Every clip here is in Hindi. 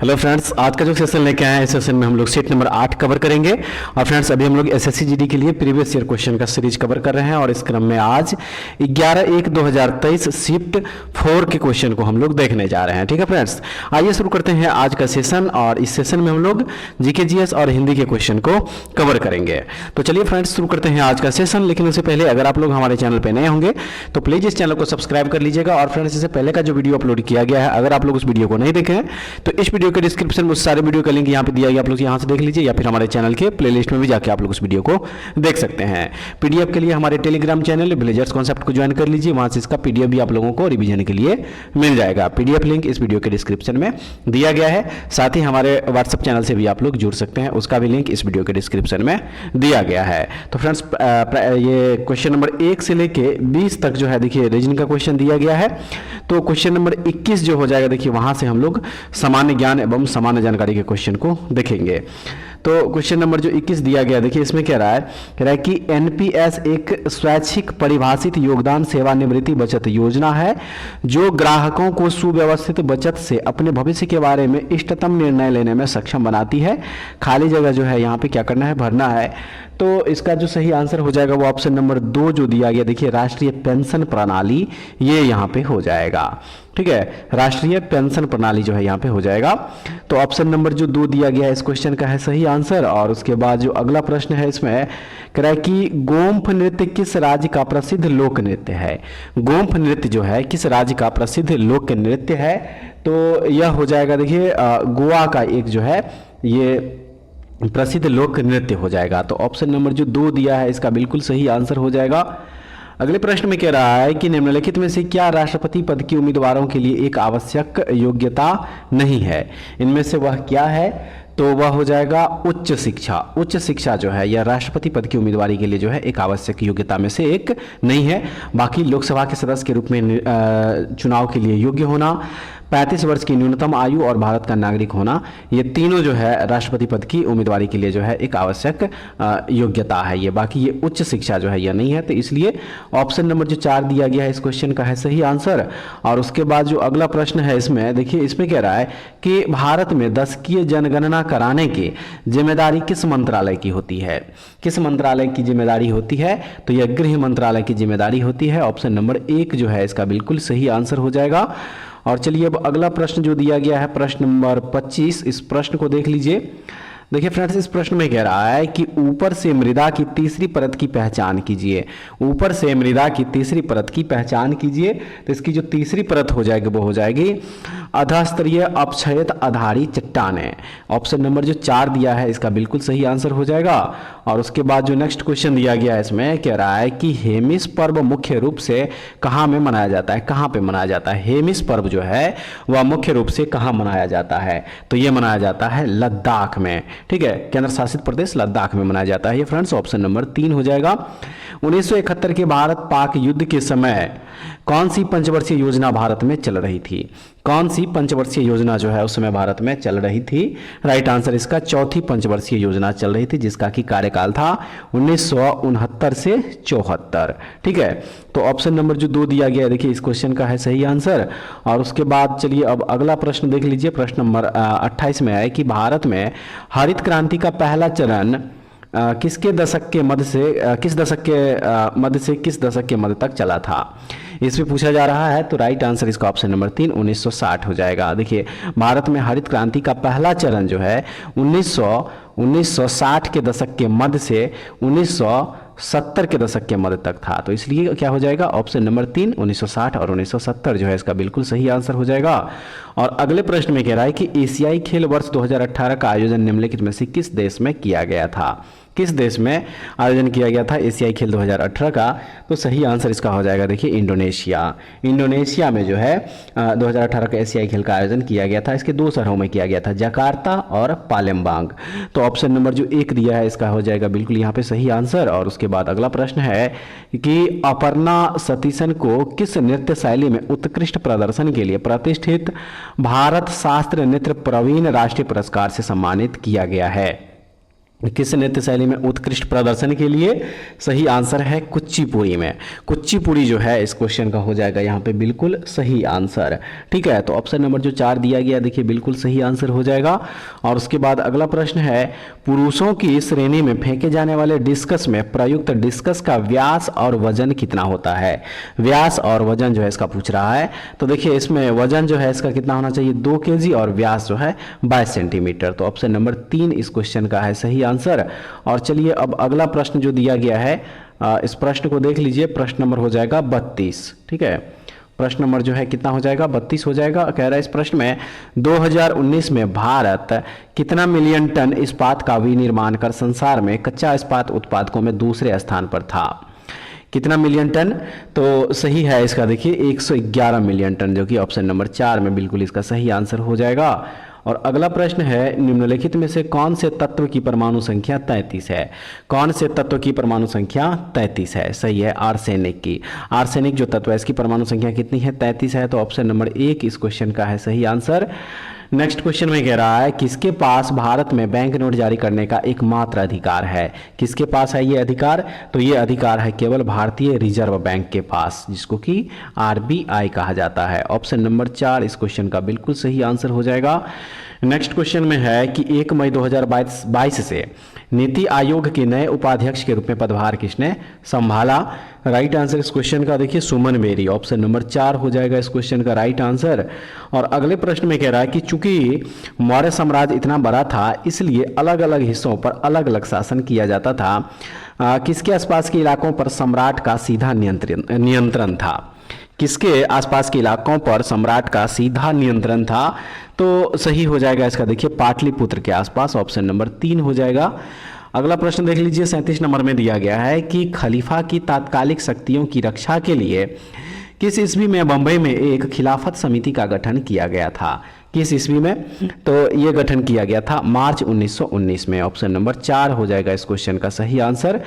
हेलो फ्रेंड्स, आज का जो सेशन लेके आए हैं इस सेशन में हम लोग सेट नंबर 8 कवर करेंगे। और फ्रेंड्स अभी हम लोग एसएससी जीडी के लिए प्रीवियस ईयर क्वेश्चन का सीरीज कवर कर रहे हैं और इस क्रम में आज 11/1/2023 शिफ्ट 4 के क्वेश्चन को हम लोग देखने जा रहे हैं। ठीक है फ्रेंड्स, आइए शुरू करते हैं आज का सेशन। और इस सेशन में हम लोग जीके जीएस और हिंदी के क्वेश्चन को कवर करेंगे। तो चलिए फ्रेंड्स शुरू करते हैं आज का सेशन। लेकिन उससे पहले अगर आप लोग हमारे चैनल पर नए होंगे तो प्लीज इस चैनल को सब्सक्राइब कर लीजिएगा। और फ्रेंड्स इससे पहले का जो वीडियो अपलोड किया गया है, अगर आप लोग उस वीडियो को नहीं देखे हैं तो इस वीडियो के डिस्क्रिप्शन में उस सारे वीडियो का लिंक यहाँ पे दिया गया, आप लोग यहाँ से देख लीजिए, या फिर हमारे चैनल के प्लेलिस्ट में भी जाके आप लोग उस वीडियो को देख सकते हैं। पीडीएफ के लिए हमारे टेलीग्राम चैनल विलेजर्स कॉन्सेप्ट को ज्वाइन कर लीजिए, वहां से इसका पीडीएफ भी आप लोगों को रिवीजन के लिए मिल जाएगा। पीडीएफ लिंक इस वीडियो के डिस्क्रिप्शन में दिया गया है। साथ ही हमारे व्हाट्सएप चैनल से भी आप लोग जुड़ सकते हैं, उसका भी लिंक इस वीडियो के डिस्क्रिप्शन में दिया गया है। तो फ्रेंड्स ये क्वेश्चन नंबर 1 से लेके 20 तक जो है देखिए रीजनिंग का क्वेश्चन दिया गया है। तो क्वेश्चन नंबर 21 जो हो जाएगा देखिए वहां से हम लोग सामान्य ज्ञान एवं सामान्य जानकारी के क्वेश्चन को देखेंगे। तो क्वेश्चन नंबर जो 21 दिया गया देखिए इसमें कह रहा है कि एनपीएस एक स्वैच्छिक परिभाषित योगदान सेवानिवृत्ति बचत योजना है जो ग्राहकों को सुव्यवस्थित बचत से अपने भविष्य के बारे में इष्टतम निर्णय लेने में सक्षम बनाती है। खाली जगह जो है यहाँ पे क्या करना है, भरना है। तो इसका जो सही आंसर हो जाएगा वो ऑप्शन नंबर 2 जो दिया गया देखिए राष्ट्रीय पेंशन प्रणाली, ये यहाँ पे हो जाएगा। ठीक है, राष्ट्रीय पेंशन प्रणाली जो है यहाँ पे हो जाएगा। तो ऑप्शन नंबर जो 2 दिया गया है इस क्वेश्चन का है सही आंसर। और उसके बाद जो अगला प्रश्न है इसमें कह रहा है कि गोम्फ नृत्य किस राज्य का प्रसिद्ध लोक नृत्य है। गोम्फ नृत्य जो है किस राज्य का प्रसिद्ध लोक नृत्य है। तो यह हो जाएगा देखिए गोवा का एक जो है ये प्रसिद्ध लोक नृत्य हो जाएगा। तो ऑप्शन नंबर जो 2 दिया है इसका बिल्कुल सही आंसर हो जाएगा। अगले प्रश्न में कह रहा है कि निम्नलिखित में से क्या राष्ट्रपति पद के उम्मीदवारों के लिए एक आवश्यक योग्यता नहीं है। इनमें से वह क्या है, तो वह हो जाएगा उच्च शिक्षा। उच्च शिक्षा जो है यह राष्ट्रपति पद की उम्मीदवारी के लिए जो है एक आवश्यक योग्यता में से एक नहीं है। बाकी लोकसभा के सदस्य के रूप में चुनाव के लिए योग्य होना, 35 वर्ष की न्यूनतम आयु और भारत का नागरिक होना, ये तीनों जो है राष्ट्रपति पद की उम्मीदवारी के लिए जो है एक आवश्यक योग्यता है। ये बाकी ये उच्च शिक्षा जो है यह नहीं है। तो इसलिए ऑप्शन नंबर जो 4 दिया गया है इस क्वेश्चन का है सही आंसर। और उसके बाद जो अगला प्रश्न है इसमें देखिए इसमें कह रहा है कि भारत में दशकीय जनगणना कराने की जिम्मेदारी किस मंत्रालय की होती है। किस मंत्रालय की जिम्मेदारी होती है, तो यह गृह मंत्रालय की जिम्मेदारी होती है। ऑप्शन नंबर 1 जो है इसका बिल्कुल सही आंसर हो जाएगा। और चलिए अब अगला प्रश्न जो दिया गया है प्रश्न नंबर 25, इस प्रश्न को देख लीजिए। देखिए फ्रेंड्स इस प्रश्न में कह रहा है कि ऊपर से मृदा की तीसरी परत की पहचान कीजिए। ऊपर से मृदा की तीसरी परत की पहचान कीजिए। तो इसकी जो तीसरी परत हो जाएगी वो हो जाएगी अधस्तरीय अपक्षयित आधारी चट्टानें। ऑप्शन नंबर जो 4 दिया है इसका बिल्कुल सही आंसर हो जाएगा। और उसके बाद जो नेक्स्ट क्वेश्चन दिया गया है इसमें कह रहा है कि हेमिस पर्व मुख्य रूप से कहाँ में मनाया जाता है, कहाँ पे मनाया जाता है। हेमिस पर्व जो है वह मुख्य रूप से कहाँ मनाया जाता है, तो ये मनाया जाता है लद्दाख में। ठीक है, केंद्र शासित प्रदेश लद्दाख में मनाया जाता है ये फ्रेंड्स। ऑप्शन नंबर 3 हो जाएगा। 1971 के भारत पाक युद्ध के समय कौन सी पंचवर्षीय योजना भारत में चल रही थी। कौन सी पंचवर्षीय योजना जो है उस समय भारत में चल रही थी। राइट आंसर इसका चौथी पंचवर्षीय योजना चल रही थी जिसका कि कार्यकाल था 1969 से 74। ठीक है, तो ऑप्शन नंबर जो 2 दिया गया है देखिए इस क्वेश्चन का है सही आंसर। और उसके बाद चलिए अब अगला प्रश्न देख लीजिए। प्रश्न नंबर 28 में है कि भारत में हरित क्रांति का पहला चरण किस दशक के मध्य तक चला था। इसमें पूछा जा रहा है। तो राइट आंसर इसका ऑप्शन नंबर 3 1960 हो जाएगा। देखिए भारत में हरित क्रांति का पहला चरण जो है 1960 के दशक के मध्य से 1970 के दशक के मध्य तक था। तो इसलिए क्या हो जाएगा ऑप्शन नंबर 3 1960 और 1970 जो है इसका बिल्कुल सही आंसर हो जाएगा। और अगले प्रश्न में कह रहा है कि एशियाई खेल वर्ष 2018 का आयोजन निम्नलिखित में से किस देश में किया गया था। किस देश में आयोजन किया गया था एशियाई खेल 2018 का। तो सही आंसर इसका हो जाएगा देखिए इंडोनेशिया। इंडोनेशिया में जो है 2018 का एशियाई खेल का आयोजन किया गया था। इसके 2 शहरों में किया गया था, जकार्ता और पालेमबांग। तो ऑप्शन नंबर जो 1 दिया है इसका हो जाएगा बिल्कुल यहाँ पे सही आंसर। और उसके बाद अगला प्रश्न है कि अपर्णा सतीशन को किस नृत्य शैली में उत्कृष्ट प्रदर्शन के लिए प्रतिष्ठित भारत शास्त्र नृत्य प्रवीण राष्ट्रीय पुरस्कार से सम्मानित किया गया है। किस नृत्य शैली में उत्कृष्ट प्रदर्शन के लिए? सही आंसर है कुचिपुड़ी में। कुचिपुड़ी जो है इस क्वेश्चन का हो जाएगा यहाँ पे बिल्कुल सही आंसर। ठीक है, तो ऑप्शन नंबर जो 4 दिया गया देखिए बिल्कुल सही आंसर हो जाएगा। और उसके बाद अगला प्रश्न है, पुरुषों की श्रेणी में फेंके जाने वाले डिस्कस में प्रयुक्त डिस्कस का व्यास और वजन कितना होता है? व्यास और वजन जो है इसका पूछ रहा है। तो देखिए इसमें वजन जो है इसका कितना होना चाहिए? 2 kg और व्यास जो है 22 सेंटीमीटर। तो ऑप्शन नंबर 3 इस क्वेश्चन का है सही आंसर। और चलिए अब अगला प्रश्न जो दिया गया है इस प्रश्न को देख लीजिए। प्रश्न नंबर हो जाएगा 32। ठीक है, प्रश्न नंबर जो है कितना हो जाएगा? 32 हो जाएगा। कह रहा है इस प्रश्न में 2019 में भारत कितना मिलियन टन इस्पात का विनिर्माण कर संसार में कच्चा इस्पात उत्पादकों में दूसरे स्थान पर था? कितना मिलियन टन? तो सही है इसका देखिए 111 मिलियन टन, जो कि ऑप्शन नंबर 4 में बिल्कुल इसका सही आंसर हो जाएगा। और अगला प्रश्न है, निम्नलिखित में से कौन से तत्व की परमाणु संख्या 33 है? कौन से तत्व की परमाणु संख्या 33 है? सही है आर्सेनिक की। आर्सेनिक जो तत्व है इसकी परमाणु संख्या कितनी है? 33 है। तो ऑप्शन नंबर 1 इस क्वेश्चन का है सही आंसर। नेक्स्ट क्वेश्चन में कह रहा है, किसके पास भारत में बैंक नोट जारी करने का एकमात्र अधिकार है? किसके पास है ये अधिकार? तो ये अधिकार है केवल भारतीय रिजर्व बैंक के पास, जिसको कि RBI कहा जाता है। ऑप्शन नंबर 4 इस क्वेश्चन का बिल्कुल सही आंसर हो जाएगा। नेक्स्ट क्वेश्चन में है कि 1 मई 2022 से नीति आयोग के नए उपाध्यक्ष के रूप में पदभार किसने संभाला? राइट आंसर इस क्वेश्चन का देखिए सुमन बेरी। ऑप्शन नंबर 4 हो जाएगा इस क्वेश्चन का राइट आंसर। और अगले प्रश्न में कह रहा है कि चूंकि मौर्य साम्राज्य इतना बड़ा था इसलिए अलग अलग हिस्सों पर अलग अलग शासन किया जाता था। किसके आसपास के इलाकों पर सम्राट का सीधा नियंत्रण था? किसके आसपास के इलाकों पर सम्राट का सीधा नियंत्रण था? तो सही हो जाएगा इसका देखिए पाटलिपुत्र के आसपास। ऑप्शन नंबर 3 हो जाएगा। अगला प्रश्न देख लीजिए 37 नंबर में दिया गया है कि खलीफा की तात्कालिक शक्तियों की रक्षा के लिए किस ईस्वी में बंबई में एक खिलाफत समिति का गठन किया गया था? किस ईस्वी में? तो ये गठन किया गया था मार्च 1919 में। ऑप्शन नंबर 4 हो जाएगा इस क्वेश्चन का सही आंसर।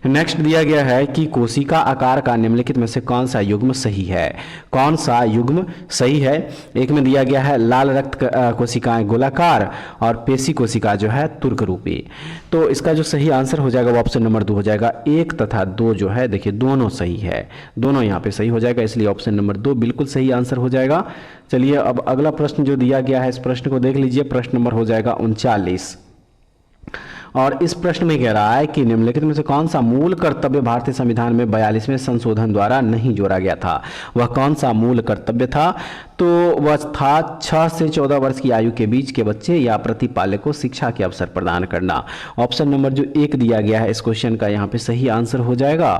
नेक्स्ट दिया गया है कि कोशिका आकार का निम्नलिखित में से कौन सा युग्म सही है? कौन सा युग्म सही है? एक में दिया गया है लाल रक्त कोशिकाएं गोलाकार और पेशी कोशिका जो है तुर्क रूपी। तो इसका जो सही आंसर हो जाएगा वो ऑप्शन नंबर 2 हो जाएगा। 1 तथा 2 जो है देखिए दोनों सही है, दोनों यहाँ पे सही हो जाएगा, इसलिए ऑप्शन नंबर 2 बिल्कुल सही आंसर हो जाएगा। चलिए अब अगला प्रश्न जो दिया गया है इस प्रश्न को देख लीजिए। प्रश्न नंबर हो जाएगा 39 और इस प्रश्न में कह रहा है कि निम्नलिखित में से कौन सा मूल कर्तव्य भारतीय संविधान में 42वें संशोधन द्वारा नहीं जोड़ा गया था? वह कौन सा मूल कर्तव्य था? तो वह था 6 से 14 वर्ष की आयु के बीच के बच्चे या प्रतिपालक को शिक्षा के अवसर प्रदान करना। ऑप्शन नंबर जो 1 दिया गया है इस क्वेश्चन का यहाँ पे सही आंसर हो जाएगा।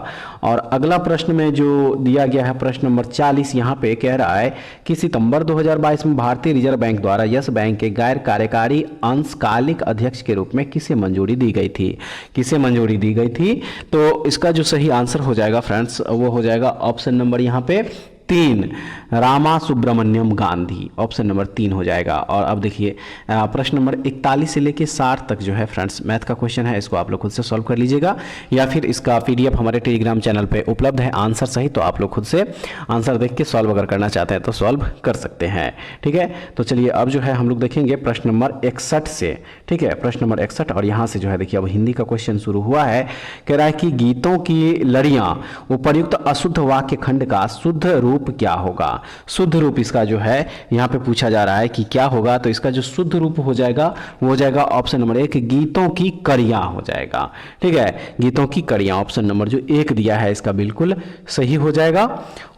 और अगला प्रश्न में जो दिया गया है प्रश्न नंबर 40 यहाँ पे कह रहा है कि सितंबर 2022 में भारतीय रिजर्व बैंक द्वारा यस बैंक के गैर कार्यकारी अंशकालिक अध्यक्ष के रूप में किसे मंजूरी दी गई थी? किसे मंजूरी दी गई थी? तो इसका जो सही आंसर हो जाएगा फ्रेंड्स वो हो जाएगा ऑप्शन नंबर यहाँ पे 3 रामा सुब्रमण्यम गांधी। ऑप्शन नंबर 3 हो जाएगा। और अब देखिए प्रश्न नंबर 41 से लेके 60 तक जो है फ्रेंड्स मैथ का क्वेश्चन है, इसको आप लोग खुद से सॉल्व कर लीजिएगा या फिर इसका PDF हमारे टेलीग्राम चैनल पे उपलब्ध है आंसर सही, तो आप लोग खुद से आंसर देख के सॉल्व अगर करना चाहते हैं तो सॉल्व कर सकते हैं। ठीक है, तो चलिए अब जो है हम लोग देखेंगे प्रश्न नंबर 61 से। ठीक है, प्रश्न नंबर 61 और यहाँ से जो है देखिए अब हिंदी का क्वेश्चन शुरू हुआ है। कह रहा है कि गीतों की लड़ियाँ उपर्युक्त अशुद्ध वाक्य खंड का शुद्ध रूप क्या होगा? शुद्ध रूप इसका जो है यहाँ पे पूछा जा रहा है कि क्या होगा, तो इसका जो शुद्ध रूप हो जाएगा वो हो जाएगा ऑप्शन नंबर 1 गीतों की कड़ियां हो जाएगा। ठीक है, गीतों की कड़ियां ऑप्शन नंबर जो 1 दिया है इसका बिल्कुल सही हो जाएगा।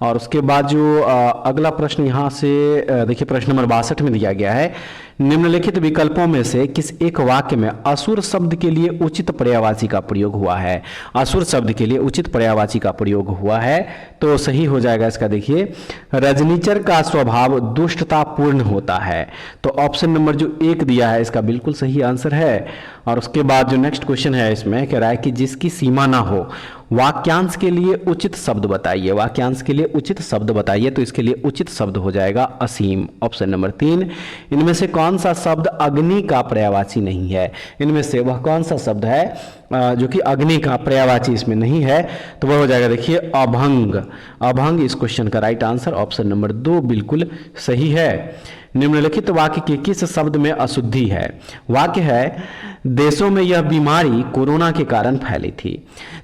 और उसके बाद जो अगला प्रश्न यहाँ से देखिए प्रश्न नंबर 62 में दिया गया है, निम्नलिखित विकल्पों में से किस एक वाक्य में असुर शब्द के लिए उचित पर्यायवाची का प्रयोग हुआ है? असुर शब्द के लिए उचित पर्यायवाची का प्रयोग हुआ है, तो सही हो जाएगा इसका देखिए रजनीचर का स्वभाव दुष्टतापूर्ण होता है। तो ऑप्शन नंबर जो 1 दिया है इसका बिल्कुल सही आंसर है। और उसके बाद जो नेक्स्ट क्वेश्चन है इसमें कह रहा है कि जिसकी सीमा ना हो वाक्यांश के लिए उचित शब्द बताइए। वाक्यांश के लिए उचित शब्द बताइए, तो इसके लिए उचित शब्द हो जाएगा असीम। Option number 3। इनमें से कौन सा शब्द अग्नि का पर्यायवाची नहीं है? इनमें से वह कौन सा शब्द है जो कि अग्नि का पर्यायवाची इसमें नहीं है? तो वह हो जाएगा देखिए अभंग। अभंग इस क्वेश्चन का राइट आंसर। ऑप्शन नंबर 2 बिल्कुल सही है। निम्नलिखित वाक्य के किस शब्द में अशुद्धि है? वाक्य है देशों में यह बीमारी कोरोना के कारण फैली थी।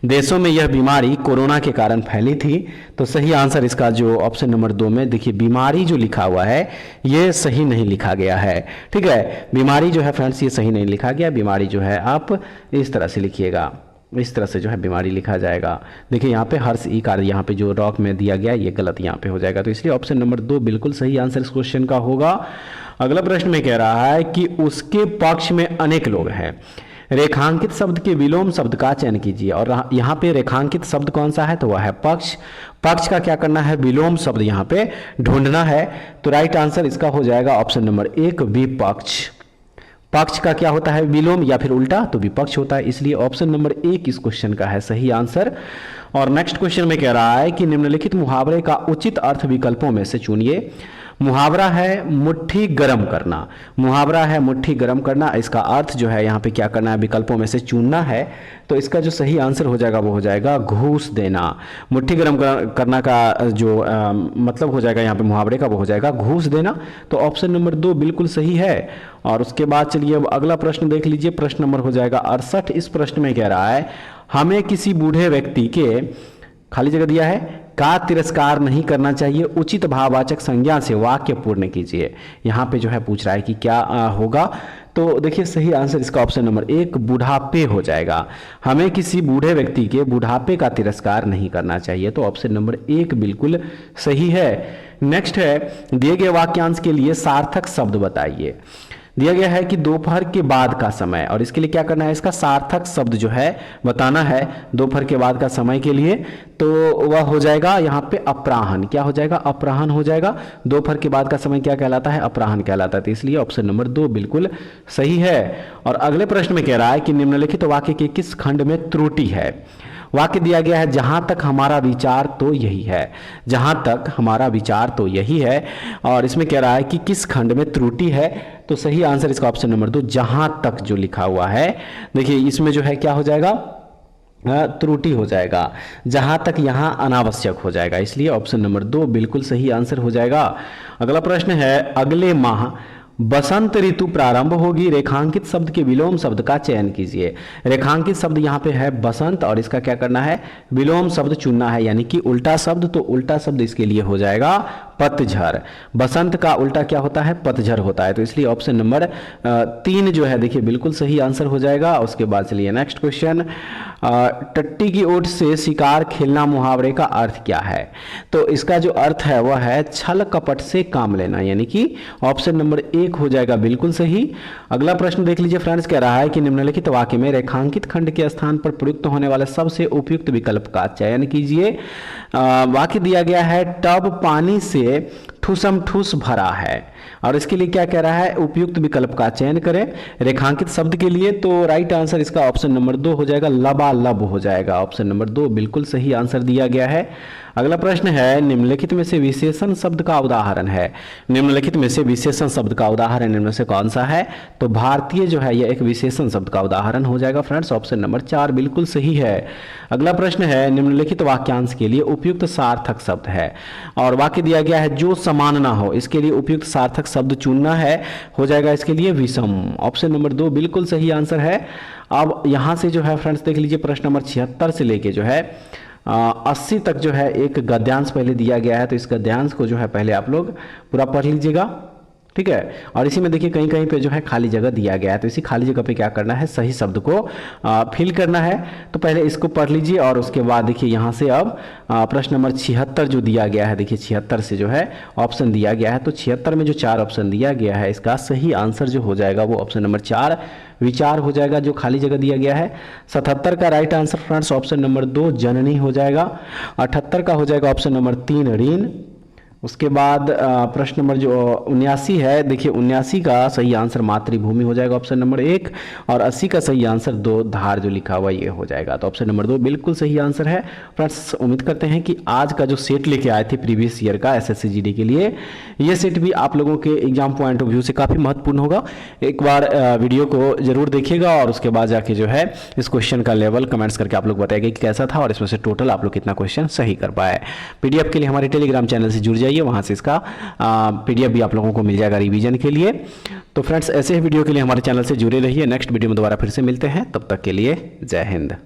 देशों में यह बीमारी कोरोना के कारण फैली थी, तो सही आंसर इसका जो ऑप्शन नंबर 2 में देखिए बीमारी जो लिखा हुआ है ये सही नहीं लिखा गया है। ठीक है, बीमारी जो है फ्रेंड्स ये सही नहीं लिखा गया। बीमारी जो है आप इस तरह से लिखिएगा, इस तरह से जो है बीमारी लिखा जाएगा। देखिए यहाँ पे हर्ष ई कार्य यहाँ पे जो रॉक में दिया गया ये गलत यहाँ पे हो जाएगा, तो इसलिए ऑप्शन नंबर 2 बिल्कुल सही आंसर इस क्वेश्चन का होगा। अगला प्रश्न में कह रहा है कि उसके पक्ष में अनेक लोग हैं। रेखांकित शब्द के विलोम शब्द का चयन कीजिए, और यहाँ पे रेखांकित शब्द कौन सा है? तो वह है पक्ष। पक्ष का क्या करना है? विलोम शब्द यहाँ पे ढूंढना है। तो राइट आंसर इसका हो जाएगा ऑप्शन नंबर 1 विपक्ष। पक्ष का क्या होता है? विलोम या फिर उल्टा, तो विपक्ष होता है, इसलिए ऑप्शन नंबर 1 इस क्वेश्चन का है सही आंसर। और नेक्स्ट क्वेश्चन में कह रहा है कि निम्नलिखित मुहावरे का उचित अर्थ विकल्पों में से चुनिए। मुहावरा है मुट्ठी गर्म करना। मुहावरा है मुट्ठी गर्म करना, इसका अर्थ जो है यहाँ पे क्या करना है? विकल्पों में से चुनना है। तो इसका जो सही आंसर हो जाएगा वो हो जाएगा घूस देना। मुट्ठी गर्म करना का जो मतलब हो जाएगा यहाँ पे मुहावरे का वो हो जाएगा घूस देना। तो ऑप्शन नंबर 2 बिल्कुल सही है। और उसके बाद चलिए अब अगला प्रश्न देख लीजिए, प्रश्न नंबर हो जाएगा 68। इस प्रश्न में कह रहा है हमें किसी बूढ़े व्यक्ति के, खाली जगह दिया है, का तिरस्कार नहीं करना चाहिए, उचित भाववाचक संज्ञा से वाक्य पूर्ण कीजिए। यहाँ पे जो है पूछ रहा है कि क्या होगा? तो देखिए सही आंसर इसका ऑप्शन नंबर 1 बुढ़ापे हो जाएगा। हमें किसी बूढ़े व्यक्ति के बुढ़ापे का तिरस्कार नहीं करना चाहिए, तो ऑप्शन नंबर 1 बिल्कुल सही है। नेक्स्ट है दिए गए वाक्यांश के लिए सार्थक शब्द बताइए। दिया गया है कि दोपहर के बाद का समय, और इसके लिए क्या करना है? इसका सार्थक शब्द जो है बताना है दोपहर के बाद का समय के लिए। तो वह हो जाएगा यहाँ पे अपराह्न। क्या हो जाएगा? अपराह्न हो जाएगा। दोपहर के बाद का समय क्या कहलाता है? अपराह्न कहलाता है, तो इसलिए ऑप्शन नंबर 2 बिल्कुल सही है। और अगले प्रश्न में कह रहा है कि निम्नलिखित वाक्य के किस खंड में त्रुटि है? वाक्य दिया गया है जहां तक हमारा विचार तो यही है। जहां तक हमारा विचार तो यही है, और इसमें कह रहा है कि किस खंड में त्रुटि है? तो सही आंसर इसका ऑप्शन नंबर 2 जहां तक जो लिखा हुआ है। देखिए इसमें जो है क्या हो जाएगा? त्रुटि हो जाएगा। जहां तक यहां अनावश्यक हो जाएगा, इसलिए ऑप्शन नंबर 2 बिल्कुल सही आंसर हो जाएगा। अगला प्रश्न है अगले माह बसंत ऋतु प्रारंभ होगी, रेखांकित शब्द के विलोम शब्द का चयन कीजिए। रेखांकित शब्द यहाँ पे है बसंत, और इसका क्या करना है? विलोम शब्द चुनना है, यानी कि उल्टा शब्द। तो उल्टा शब्द इसके लिए हो जाएगा पतझड़। बसंत का उल्टा क्या होता है? पतझड़ होता है, तो इसलिए ऑप्शन नंबर 3 जो है देखिए बिल्कुल सही आंसर हो जाएगा। उसके बाद चलिए नेक्स्ट क्वेश्चन, टट्टी की ओट से शिकार खेलना मुहावरे का अर्थ क्या है? तो इसका जो अर्थ है वह है छल कपट से काम लेना, यानी कि ऑप्शन नंबर 1 हो जाएगा बिल्कुल सही। अगला प्रश्न देख लीजिए फ्रेंड्स, कह रहा है कि निम्नलिखित वाक्य में रेखांकित खंड के स्थान पर प्रयुक्त होने वाले सबसे उपयुक्त विकल्प का चयन कीजिए। वाक्य दिया गया है टब पानी से ठूसम ठूस भरा है, और इसके लिए क्या कह रहा है? उपयुक्त विकल्प का चयन करें रेखांकित शब्द के लिए। तो राइट आंसर इसका ऑप्शन नंबर 2 हो जाएगा लबालब हो जाएगा। ऑप्शन नंबर 2 बिल्कुल सही आंसर दिया गया है। अगला प्रश्न है निम्नलिखित में से विशेषण शब्द का उदाहरण है। निम्नलिखित में से विशेषण शब्द का उदाहरण इनमें से कौन सा है? तो भारतीय जो है यह एक विशेषण शब्द का उदाहरण हो जाएगा फ्रेंड्स। ऑप्शन नंबर 4 बिल्कुल सही है। अगला प्रश्न है निम्नलिखित वाक्यांश के लिए उपयुक्त सार्थक शब्द है, और वाक्य दिया गया है जो समान ना हो, इसके लिए उपयुक्त सार्थक शब्द चुनना है। हो जाएगा इसके लिए विषम। ऑप्शन नंबर 2 बिल्कुल सही आंसर है। अब यहां से जो है फ्रेंड्स देख लीजिए प्रश्न नंबर 76 से लेके जो है 80 तक जो है एक गद्यांश पहले दिया गया है, तो इस गद्यांश को जो है पहले आप लोग पूरा पढ़ लीजिएगा, ठीक है। और इसी में देखिए कहीं कहीं पे जो है खाली जगह दिया गया है, तो इसी खाली जगह पे क्या करना है? सही शब्द को फिल करना है। तो पहले इसको पढ़ लीजिए, और उसके बाद देखिए यहाँ से अब प्रश्न नंबर 76 जो दिया गया है, देखिए 76 से जो है ऑप्शन दिया गया है। तो 76 में जो 4 ऑप्शन दिया गया है, इसका सही आंसर जो हो जाएगा वो ऑप्शन नंबर 4 विचार हो जाएगा, जो खाली जगह दिया गया है। 77 का right answer friends option number 2 जननी हो जाएगा। 78 का हो जाएगा ऑप्शन नंबर 3 ऋण। उसके बाद प्रश्न नंबर जो 79 है, देखिए 79 का सही आंसर मातृभूमि हो जाएगा ऑप्शन नंबर 1, और 80 का सही आंसर 2 धार जो लिखा हुआ ये हो जाएगा। तो ऑप्शन नंबर 2 बिल्कुल सही आंसर है। फ्रेंड्स उम्मीद करते हैं कि आज का जो सेट लेके आए थे प्रीवियस ईयर का एसएससी जीडी के लिए, ये सेट भी आप लोगों के एग्जाम पॉइंट ऑफ व्यू से काफ़ी महत्वपूर्ण होगा। एक बार वीडियो को जरूर देखिएगा, और उसके बाद जाके जो है इस क्वेश्चन का लेवल कमेंट्स करके आप लोग बताइएगा कि कैसा था, और इसमें से टोटल आप लोग कितना क्वेश्चन सही कर पाए। पीडीएफ के लिए हमारे टेलीग्राम चैनल से जुड़ जाइए, वहाँ से इसका PDF भी आप लोगों को मिल जाएगा रिवीजन के लिए। तो फ्रेंड्स ऐसे ही वीडियो के लिए हमारे चैनल से जुड़े रहिए। नेक्स्ट वीडियो में दोबारा फिर से मिलते हैं, तब तक के लिए जय हिंद।